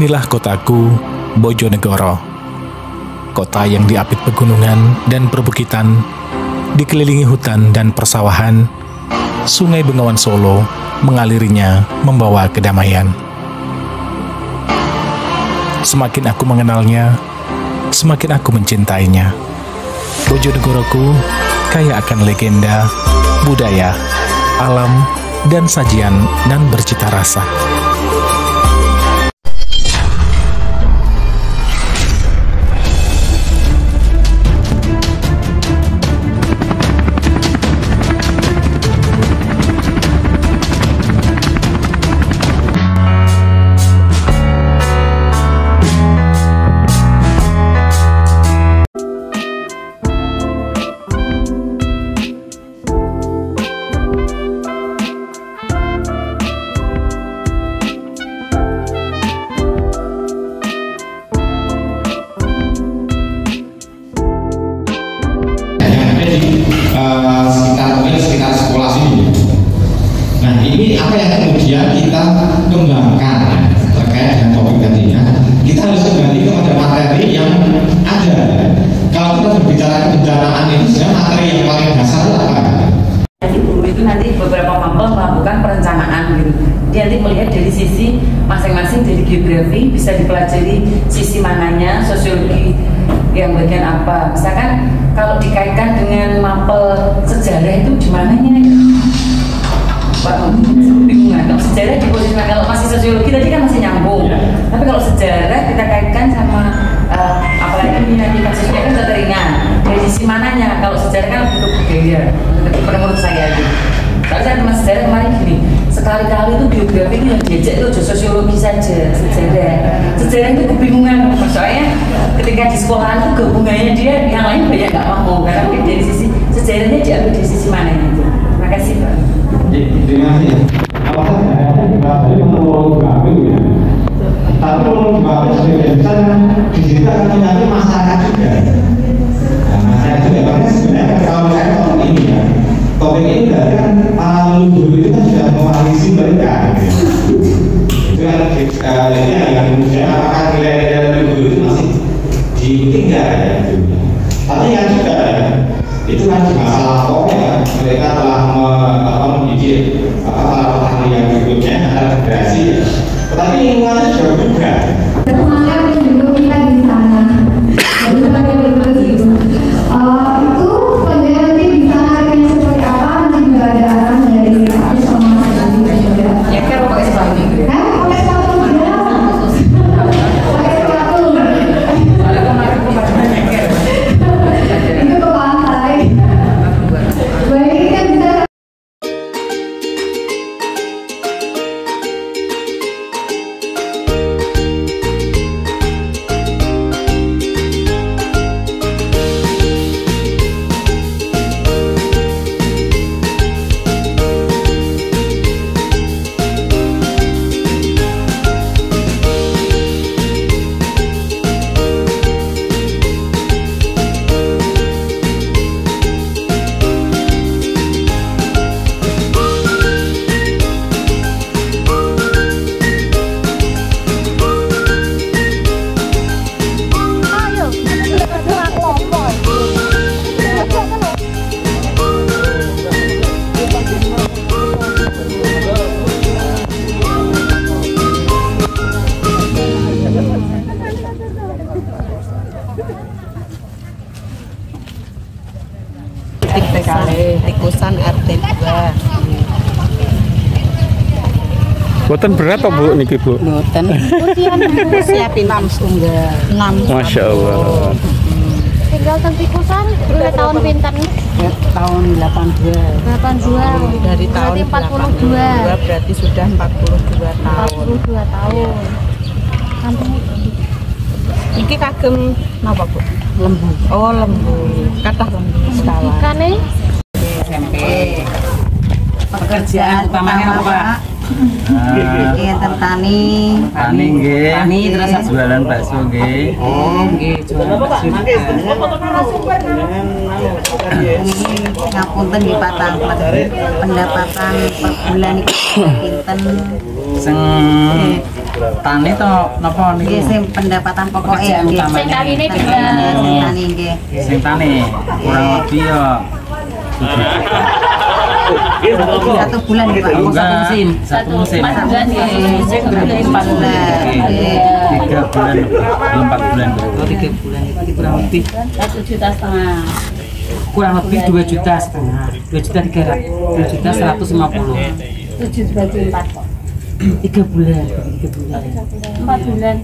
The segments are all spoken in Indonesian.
Inilah kotaku, Bojonegoro. Kota yang diapit pegunungan dan perbukitan, dikelilingi hutan dan persawahan. Sungai Bengawan Solo mengalirinya membawa kedamaian. Semakin aku mengenalnya, semakin aku mencintainya. Bojonegoroku kaya akan legenda, budaya, alam, dan sajian nan bercita rasa. sekitar sekolah sini. Nah, ini apa yang kemudian kita kembangkan terkait dengan topik tadi. Kita harus kembali kepada materi yang ada. Kalau kita berbicara kebencanaan ini, sebenarnya materi yang paling dasar itu apa? Jadi guru itu nanti beberapa mapel melakukan perencanaan gitu. Dia nanti melihat dari sisi masing-masing, dari geografi bisa dipelajari sisi mananya, sosiologi yang bagian apa. Misalkan kalau dikaitkan dengan mapel sejarah itu di mananya? Pak, bingungan. Kalau sejarah di posisi mana? Kalau masih sosiologi tadi kan masih nyambung. Tapi kalau sejarah kita kaitkan sama apalagi nanti kasusnya kan sudah teringan. Dari sisi mananya? Kalau sejarah kan butuh budaya. Menurut saya gitu. Kalau saya teman sejarah kemarin gini, sekali-kali itu biografi itu yang diajak itu sosiologi saja, sejarah itu kebingungan. Soalnya ketika di sekolahan itu gabungannya dia yang lain banyak nggak mampu karena dari sisi sejarahnya diambil dari sisi mana itu. Terima kasih Pak. Terima kasih. Kalau saya dibahas menurut kami ya. Tapi menurut kami sebagian besar di situ akan menyangkut masyarakat juga. Nah, masyarakat juga karena sebenarnya kalau saya topik ini ya, topik ini berarti kan para leluhur itu kan sudah mewarisi mereka. Itu kan yang kemudian apakah nilai-nilai leluhur itu masih diikuti enggak ya? Tapi yang juga ya, itu kan di masa lampau ya, mereka telah mendidik para petani yang berikutnya antara generasi ya. Tetapi lingkungannya juga berubah. Semangat yang juga kita di sana. Jadi sebagai berikut itu, sebenarnya nanti di sana akhirnya seperti apa? Nanti juga ada arahan dari Pak sama Mas Adi juga. Ya kan pakai sepatu gitu. Pakai sepatu juga. Pakai sepatu. Soalnya kemarin aku baca nyeker. Itu ke pantai. Baik, kan bisa. Tikusan RT 2. Boten berat toh Bu niki Bu? Boten. Siapin 6 tunggal. 6. Masya Allah. Tinggal tikusan mulai tahun pinten? Tahun 82. 82. Dari tahun Berarti 42. Berarti sudah 42 tahun. 42 tahun. Kampung Iki kagem napa Bu? Lembu. Oh, lembu. Kathah lembu sekala. ikane SMP. Pekerjaan utamanya apa Pak? Enten tani. Tani nggih. Tani terus Jualan bakso nggih. oh nggih jualan bakso. Ngapunten nggih patang pendapatan per bulan iki pinten? Sing Tani to napa niku? Nggih sing pendapatan pokoknya nggih. Sing tanine pindah. Sing tani nggih. Sing tani kurang lebih ya 1 bulan nggih Pak. Satu musim. 4 bulan ya. Sing 4 bulan. 3 bulan, 4 bulan. Oh 3 bulan itu kurang lebih 1,5 juta. kurang lebih 2,5 juta 2,300 2,150 7 baju 4 kok. 3 bulan 4 bulan.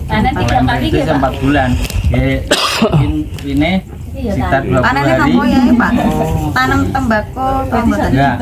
Panen 3 kali Itu ya, Pak. 4 bulan. Ini sekitar 20 Panennya hari. nopo ya Pak? Tanam tembako atau mboten? Enggak.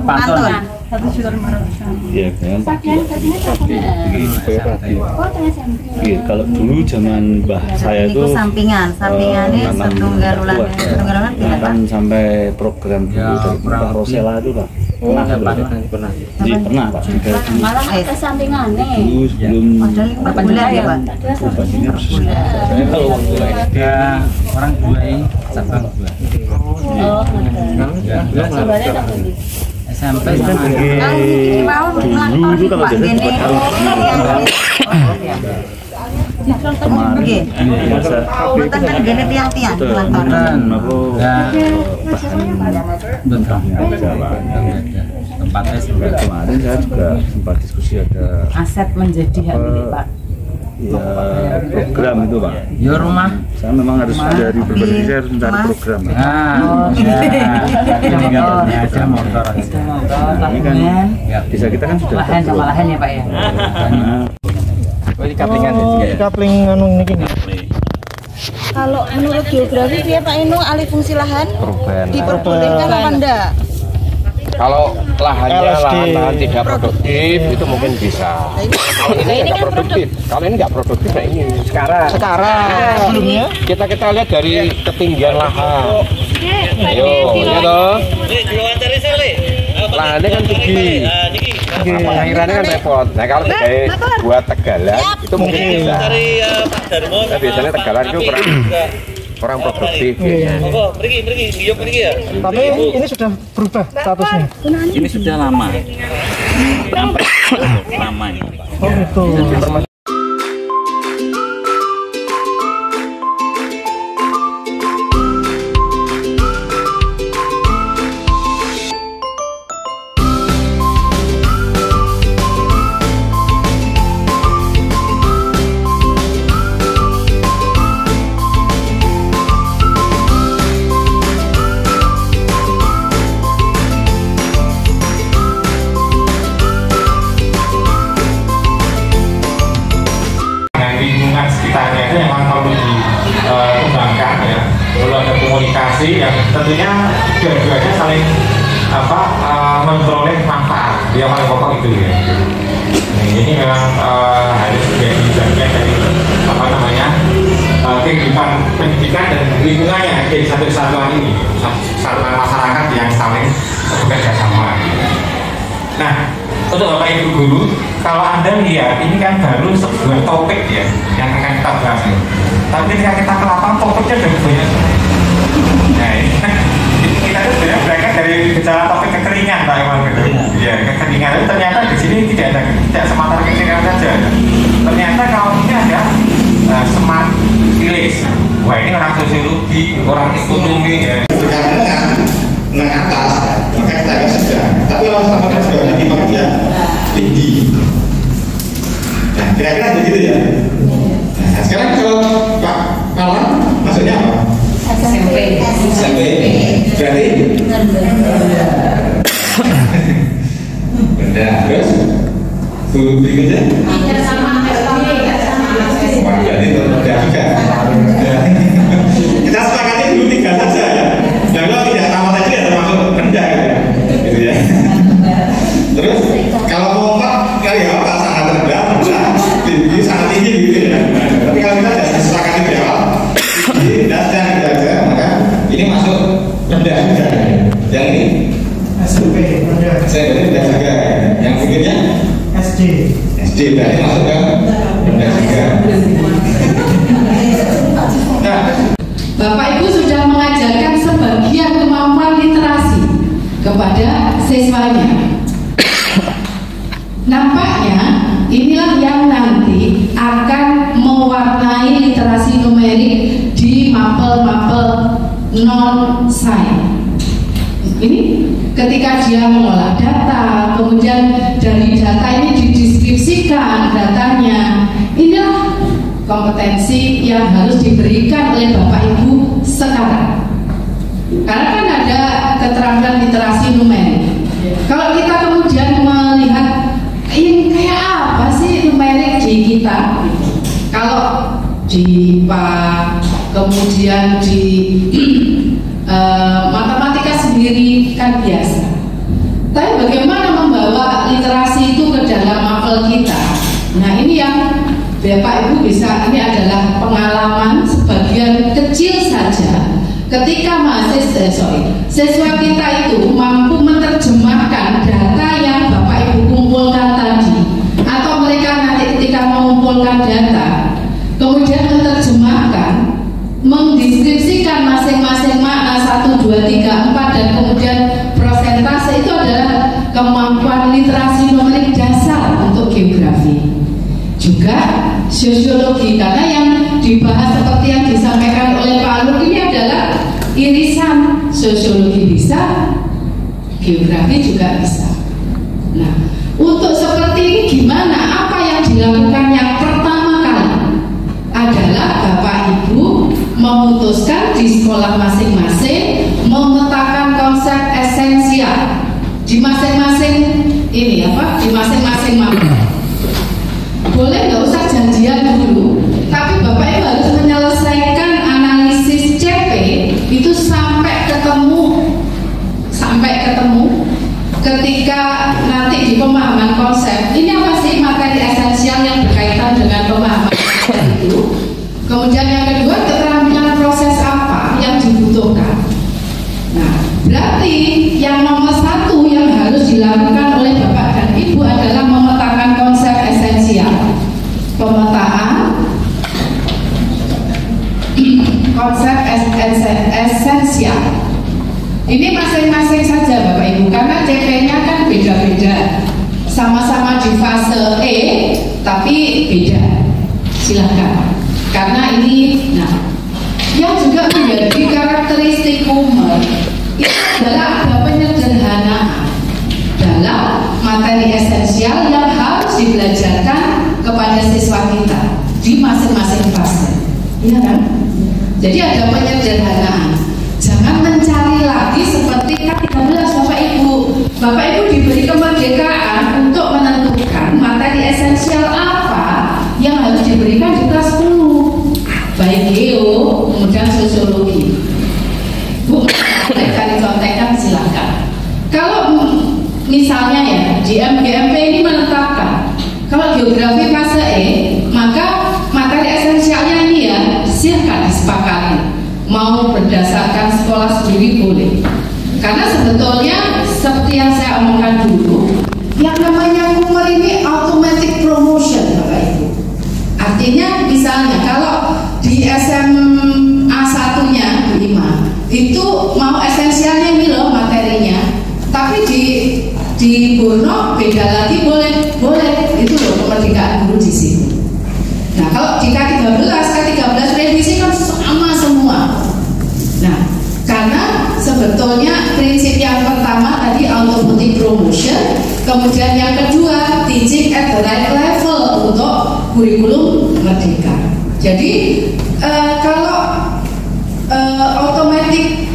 Pantun. Iya kan. Oh, tengah SMP. Iya, kalau dulu zaman mbah saya itu Niku sampingannya setunggal ulang tidak Pak? kan sampai program dulu Ya, dari kurang Mbah Rosela itu Pak. Pernah pernah. Iya, pernah Pak. Juga dulu Malah kesampingane. sebelum Padahal 4 bulan ya Pak? obat ini harus. Saya kalau waktu Ya, orang dua ini cabang dua. Oh, sebenarnya tak boleh. SMP sama Kalau ini mau dulu itu kalau jadi gini. Nggih. masa Mboten kan gini tiang-tiang Beneran. aku Ya, bentar. Tempatnya sebelah. kemarin saya juga sempat diskusi ada Aset menjadi hak milik Pak. ya program itu Pak. Ya rumah. Saya memang harus dari pribadi saya harus mencari Mas. program. Pak. Nah, ya, ada motor. Nah, ini kan desa kita kan sudah Lahan sama lahan ya Pak ya. Ini kaplingan Kalau menurut geografi dia Pak Inung alih fungsi lahan diperbolehkan apa enggak? Kalau lahan tidak produktif itu mungkin bisa. Kalau ini nggak produktif, kalau ini nggak produktif, nah ini sekarang sebelumnya kita lihat dari ketinggian lahan. Ayo, ya toh. Lahannya kan tinggi, pengairannya kan repot. Nah kalau buat tegalan itu mungkin bisa. Nah, biasanya tegalan itu kurang produktif. Tapi ini sudah berubah statusnya. Ini sudah lama. Lama ini. Oh gitu. sekitarnya itu memang perlu dikembangkan ya, perlu ada komunikasi yang tentunya dua-duanya saling memperoleh manfaat yang paling pokok itu ya. Ini memang harus menjadi bagian dari kehidupan pendidikan dan lingkungannya dari satu kesatuan ini, kesatuan masyarakat yang saling bekerja sama. Nah, untuk Bapak Ibu Guru, kalau Anda lihat ini kan baru sebuah topik ya yang akan kita bahas ya. Tapi ketika kita ke lapangan topiknya sudah banyak. Nah ini kita itu sebenarnya berangkat dari gejala topik kekeringan Pak Iwan gitu. Ya kekeringan itu ternyata di sini tidak semata kekeringan saja. Ternyata kalau ini ada smart village. Wah ini orang sosiologi, orang ekonomi ya. Karena menengah atas, maka kita agak sedang. Tapi kalau sama juga di bagian tinggi. Nah, kira-kira begitu ya. Nah, sekarang kalau Pak Malang maksudnya apa? SMP. Berarti? Benda. Terus? Guru berikutnya? Tidak sama Wah, berarti tidak juga. Kita sepakati dulu 3 saja ya. Dan kalau tidak sama tadi ya termasuk rendah gitu ya. Terus kalau mau 4 kali ya Pak sangat rendah, tinggi sangat tinggi gitu ya. Tapi kalau kita tidak sepakati di awal, tinggi dan sedang gitu aja, maka ini masuk rendah juga. Yang ini SMP rendah. saya rendah juga. Yang berikutnya SD. SD berarti masuk ke rendah juga. Nah, Bapak Ibu sudah mengajarkan sebagian kemampuan literasi kepada siswanya. Nampaknya inilah yang nanti akan mewarnai literasi numerik di mapel-mapel non-sains. Ini ketika dia mengolah data, kemudian dari data ini dideskripsikan datanya, inilah kompetensi yang harus diberikan oleh Bapak Ibu sekarang. Karena kan ada keterampilan literasi numerik. Kalau kita kemudian melihat ini kayak apa sih numerik di kita? Kalau di IPA, kemudian di matematika sendiri kan biasa. Tapi bagaimana membawa literasi itu ke dalam mapel kita? Nah ini yang Bapak Ibu bisa, ini adalah pengalaman sebagian kecil saja. Ketika siswa kita itu mampu menerjemahkan data yang Bapak Ibu kumpulkan tadi, atau mereka nanti ketika mengumpulkan data, kemudian menerjemahkan, mendeskripsikan masing-masing makna 1, 2, 3, 4 dan kemudian prosentase, itu adalah kemampuan literasi numerik dasar untuk geografi. Juga sosiologi, karena yang dibahas seperti yang disampaikan oleh Pak Alur ini adalah irisan sosiologi bisa, geografi juga bisa. Nah, untuk seperti ini gimana? Apa yang dilakukan yang pertama kali adalah Bapak Ibu memutuskan di sekolah masing-masing memetakan konsep esensial di masing-masing ini di masing-masing mapel. Boleh nggak usah janjian dulu, tapi Bapak Ibu harus menyelesaikan analisis CP itu sampai ketemu ketika nanti di pemahaman konsep ini apa sih materi esensial yang berkaitan dengan pemahaman konsep itu. Kemudian yang kedua, keterampilan proses apa yang dibutuhkan. Nah, berarti yang nomor 1 yang harus dilakukan oleh Bapak dan Ibu adalah memetakan konsep esensial. Pemetaan konsep esensial ini masing-masing saja Bapak Ibu, karena CP-nya kan beda-beda, sama-sama di fase E tapi beda. Silakan, karena ini yang juga menjadi karakteristik Kumer itu adalah ada penyederhanaan dalam materi esensial yang harus dibelajarkan kepada siswa kita di masing-masing fase, iya kan? Jadi ada penyederhanaan. Jangan mencari lagi seperti K13 Bapak Ibu. Bapak Ibu diberi kemerdekaan untuk menentukan materi esensial apa yang harus diberikan di kelas 10, baik geo, kemudian sosiologi. Bu, mereka dicontekkan silakan. Kalau misalnya ya di MGMP ini menetapkan kalau geografi fase E, maka materi esensialnya ini ya silakan disepakati. Mau berdasarkan sekolah sendiri boleh. Karena sebetulnya seperti yang saya omongkan dulu, yang namanya Kumer ini automatic promotion Bapak Ibu. Artinya misalnya kalau di SMA 1-nya 5 itu mau esensialnya ini loh materinya, tapi di Bono beda lagi, boleh itu loh kemerdekaan guru di sini. Nah kalau di K13 revisi kan sama semua. Nah karena sebetulnya prinsip yang pertama tadi automatic promotion, kemudian yang kedua teaching at the right level untuk kurikulum merdeka. Jadi kalau automatic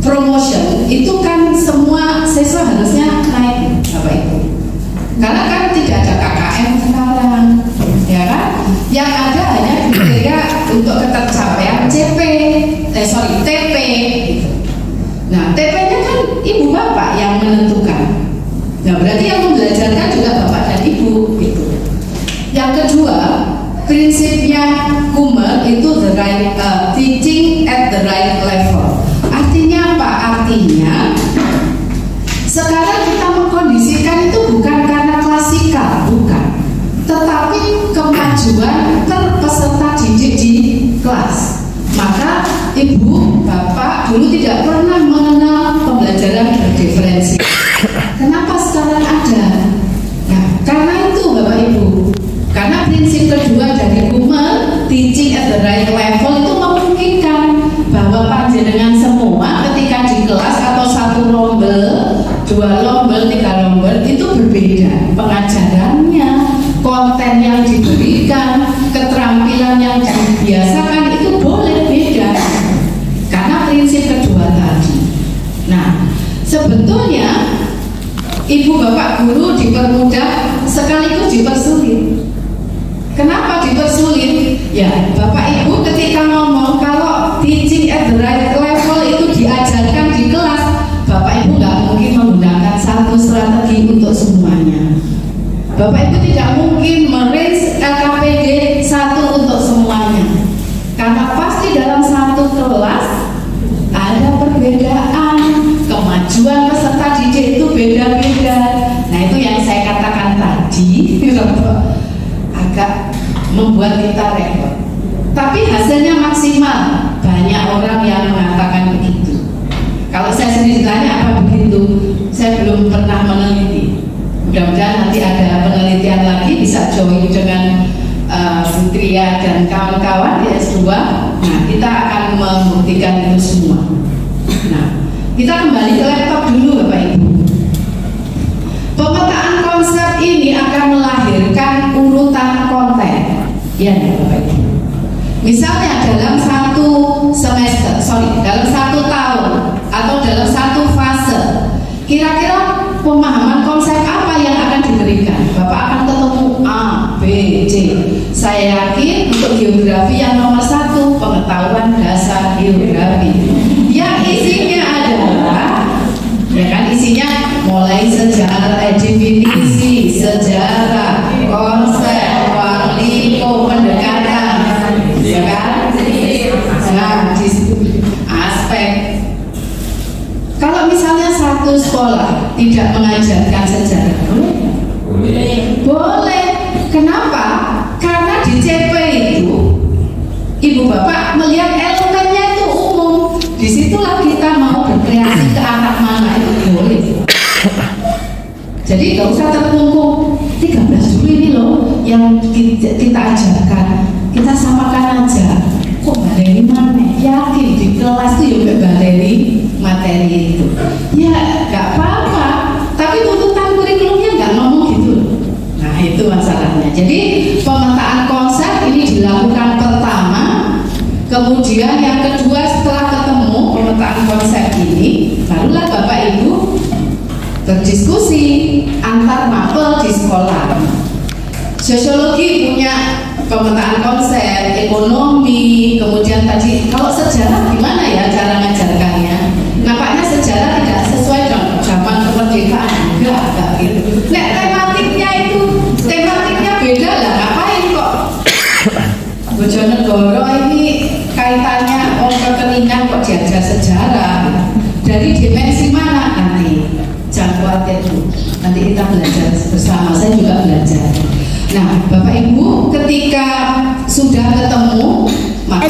promotion itu kan semua siswa harusnya naik Bapak Ibu, karena kan tidak ada KKM sekarang, ya kan? Yang ada hanya kriteria untuk ketercapaian TP. Nah TP-nya kan ibu bapak yang menentukan. Nah berarti yang membelajarkan juga bapak dan ibu gitu. Yang kedua, prinsipnya Kumer itu the right teaching at the right level. Artinya apa? Artinya sekarang kita mengkondisikan itu bukan karena klasikal, bukan, tetapi kemajuan peserta didik di kelas. Maka ibu, bapak dulu tidak pernah mengenal pembelajaran berdiferensi. Kenapa sekarang ada? Nah, karena itu diberikan, keterampilan yang dibiasakan itu boleh beda karena prinsip kedua tadi. Nah, sebetulnya ibu bapak guru dipermudah sekaligus dipersulit. Kenapa dipersulit? Ya, bapak ibu ketika ngomong kalau teaching at the right level itu diajarkan di kelas, bapak ibu nggak mungkin menggunakan satu strategi untuk semuanya. Bapak ibu tidak mungkin merange LKPD satu untuk semuanya, karena pasti dalam satu kelas ada perbedaan, kemajuan peserta didik itu beda-beda. Nah, itu yang saya katakan tadi agak membuat kita repot. Tapi hasilnya maksimal. Banyak orang yang mengatakan begitu. Kalau saya sendiri ditanya apa begitu, saya belum pernah meneliti. Mudah-mudahan nanti ada penelitian lagi bisa join dengan Fitria dan kawan-kawan di S2. Nah, kita akan membuktikan itu semua. Nah, kita kembali ke laptop dulu Bapak Ibu. Pemetaan konsep ini akan melahirkan urutan konten. Ya, Bapak Ibu. Misalnya dalam satu semester, dalam satu tahun atau dalam satu fase, kira-kira pemahaman konsep apa yang akan diberikan? Bapak akan ketemu A, B, C. Saya yakin untuk geografi yang nomor 1, pengetahuan dasar geografi. Yang isinya adalah, ya kan, isinya mulai sejarah, definisi, sejarah, konsep, ruang lingkup, pendekatan, ya kan? Nah, aspek. Kalau misalnya satu sekolah tidak mengajarkan sejarah, boleh? Boleh. Kenapa? Karena di CP itu ibu bapak melihat elemennya itu umum. Disitulah kita mau berkreasi ke arah mana itu boleh. Jadi nggak usah terkungkung 13 dulu ini loh yang kita ajarkan, kita samakan aja. Kok baleni mana? Yakin di kelas itu juga baleni materi itu. Ya nggak apa-apa. Tapi tuntutan kurikulumnya nggak ngomong gitu. Nah, itu masalahnya. Jadi pemetaan konsep ini dilakukan pertama, kemudian yang kedua setelah ketemu pemetaan konsep ini, barulah Bapak Ibu berdiskusi antar mapel di sekolah. Sosiologi punya pemetaan konsep, ekonomi, kemudian tadi kalau sejarah gimana ya cara ngajarkannya? Nampaknya sejarah tidak sesuai dengan zaman kemerdekaan, enggak gitu. Nah, tematiknya beda lah, ngapain kok Bojonegoro ini kaitannya kekeningan kok diajar sejarah? Dari dimensi mana nanti? Jangan khawatir Bu, nanti kita belajar bersama, saya juga belajar. Nah, Bapak Ibu ketika sudah ketemu, maka